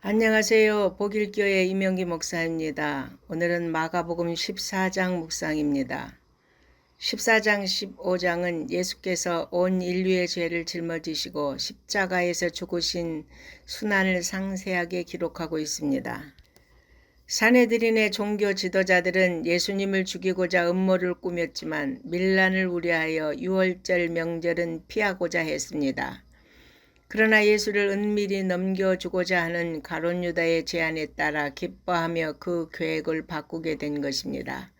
안녕하세요. 복일교회 이명기 목사입니다. 오늘은 마가복음 14장 묵상입니다. 14장 15장은 예수께서 온 인류의 죄를 짊어지시고 십자가에서 죽으신 순환을 상세하게 기록하고 있습니다. 산헤드린의 종교 지도자들은 예수님을 죽이고자 음모를 꾸몄지만 밀란을 우려하여 유월절 명절은 피하고자 했습니다. 그러나 예수를 은밀히 넘겨주고자 하는 가룟 유다의 제안에 따라 기뻐하며 그 계획을 바꾸게 된 것입니다.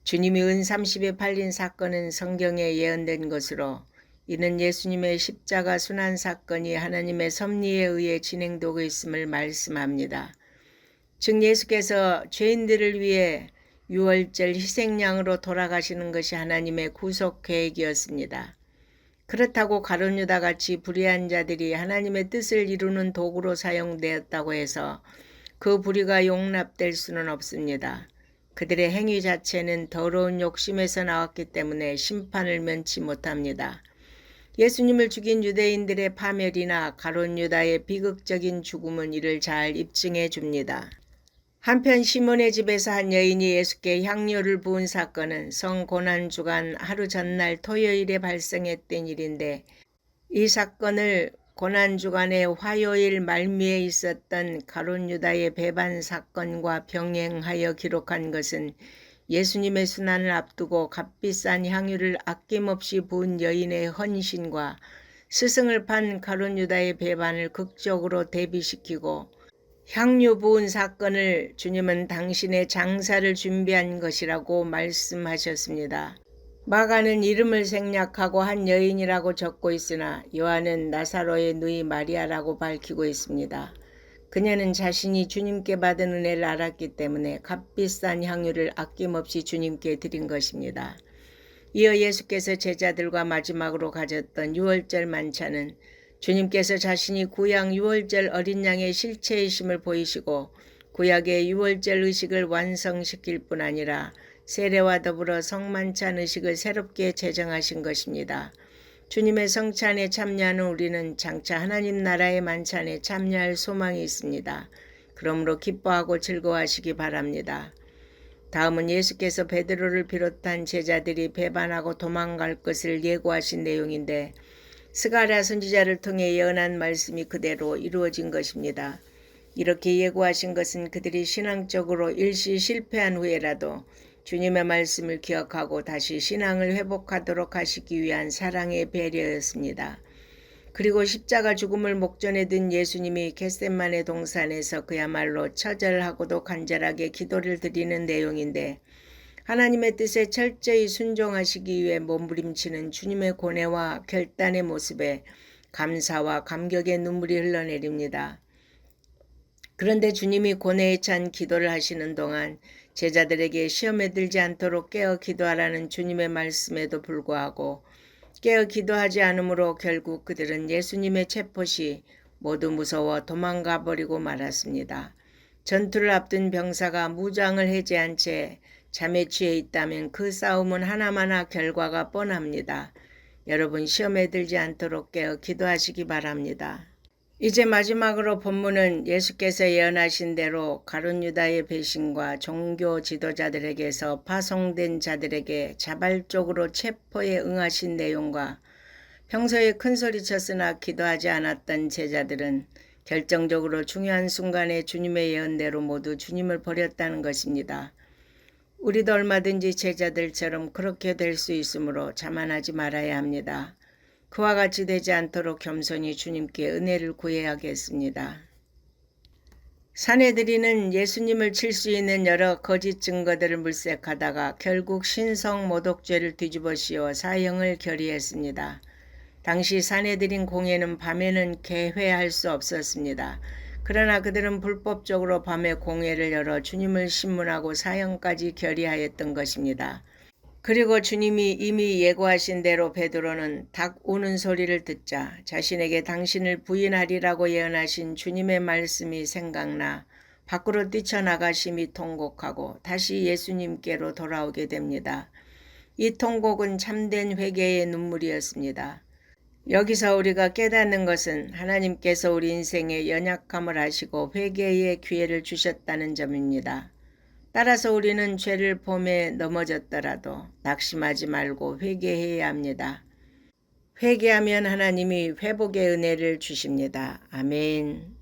주님이 은 30에 팔린 사건은 성경에 예언된 것으로 이는 예수님의 십자가 순환 사건이 하나님의 섭리에 의해 진행되고 있음을 말씀합니다. 즉 예수께서 죄인들을 위해 유월절 희생양으로 돌아가시는 것이 하나님의 구속 계획이었습니다. 그렇다고 가룟 유다 같이 불의한 자들이 하나님의 뜻을 이루는 도구로 사용되었다고 해서 그 불의가 용납될 수는 없습니다. 그들의 행위 자체는 더러운 욕심에서 나왔기 때문에 심판을 면치 못합니다. 예수님을 죽인 유대인들의 파멸이나 가룟 유다의 비극적인 죽음은 이를 잘 입증해 줍니다. 한편 시몬의 집에서 한 여인이 예수께 향료를 부은 사건은 성고난주간 하루 전날 토요일에 발생했던 일인데 이 사건을 고난주간의 화요일 말미에 있었던 가룟 유다의 배반 사건과 병행하여 기록한 것은 예수님의 순환을 앞두고 값비싼 향유를 아낌없이 부은 여인의 헌신과 스승을 판 가룟 유다의 배반을 극적으로 대비시키고 향유 부은 사건을 주님은 당신의 장사를 준비한 것이라고 말씀하셨습니다. 마가는 이름을 생략하고 한 여인이라고 적고 있으나 요한은 나사로의 누이 마리아라고 밝히고 있습니다. 그녀는 자신이 주님께 받은 은혜를 알았기 때문에 값비싼 향유를 아낌없이 주님께 드린 것입니다. 이어 예수께서 제자들과 마지막으로 가졌던 유월절 만찬은 주님께서 자신이 구약 유월절 어린 양의 실체이심을 보이시고 구약의 유월절 의식을 완성시킬 뿐 아니라 세례와 더불어 성만찬 의식을 새롭게 제정하신 것입니다. 주님의 성찬에 참여하는 우리는 장차 하나님 나라의 만찬에 참여할 소망이 있습니다. 그러므로 기뻐하고 즐거워하시기 바랍니다. 다음은 예수께서 베드로를 비롯한 제자들이 배반하고 도망갈 것을 예고하신 내용인데 스가랴 선지자를 통해 예언한 말씀이 그대로 이루어진 것입니다. 이렇게 예고하신 것은 그들이 신앙적으로 일시 실패한 후에라도 주님의 말씀을 기억하고 다시 신앙을 회복하도록 하시기 위한 사랑의 배려였습니다. 그리고 십자가 죽음을 목전에 든 예수님이 겟세마네 동산에서 그야말로 처절하고도 간절하게 기도를 드리는 내용인데 하나님의 뜻에 철저히 순종하시기 위해 몸부림치는 주님의 고뇌와 결단의 모습에 감사와 감격의 눈물이 흘러내립니다. 그런데 주님이 고뇌에 찬 기도를 하시는 동안 제자들에게 시험에 들지 않도록 깨어 기도하라는 주님의 말씀에도 불구하고 깨어 기도하지 않으므로 결국 그들은 예수님의 체포시 모두 무서워 도망가 버리고 말았습니다. 전투를 앞둔 병사가 무장을 해제한 채 잠에 취해 있다면 그 싸움은 하나마나 결과가 뻔합니다. 여러분 시험에 들지 않도록 깨어 기도하시기 바랍니다. 이제 마지막으로 본문은 예수께서 예언하신 대로 가룟 유다의 배신과 종교 지도자들에게서 파송된 자들에게 자발적으로 체포에 응하신 내용과 평소에 큰소리쳤으나 기도하지 않았던 제자들은 결정적으로 중요한 순간에 주님의 예언대로 모두 주님을 버렸다는 것입니다. 우리도 얼마든지 제자들처럼 그렇게 될 수 있으므로 자만하지 말아야 합니다. 그와 같이 되지 않도록 겸손히 주님께 은혜를 구해야겠습니다. 산헤드린은 예수님을 칠 수 있는 여러 거짓 증거들을 물색하다가 결국 신성 모독죄를 뒤집어 씌워 사형을 결의했습니다. 당시 산헤드린 공회는 밤에는 개회할 수 없었습니다. 그러나 그들은 불법적으로 밤에 공회를 열어 주님을 신문하고 사형까지 결의하였던 것입니다. 그리고 주님이 이미 예고하신 대로 베드로는 닭 우는 소리를 듣자 자신에게 당신을 부인하리라고 예언하신 주님의 말씀이 생각나 밖으로 뛰쳐나가 심히 통곡하고 다시 예수님께로 돌아오게 됩니다. 이 통곡은 참된 회개의 눈물이었습니다. 여기서 우리가 깨닫는 것은 하나님께서 우리 인생의 연약함을 아시고 회개의 기회를 주셨다는 점입니다. 따라서 우리는 죄를 범해 넘어졌더라도 낙심하지 말고 회개해야 합니다. 회개하면 하나님이 회복의 은혜를 주십니다. 아멘.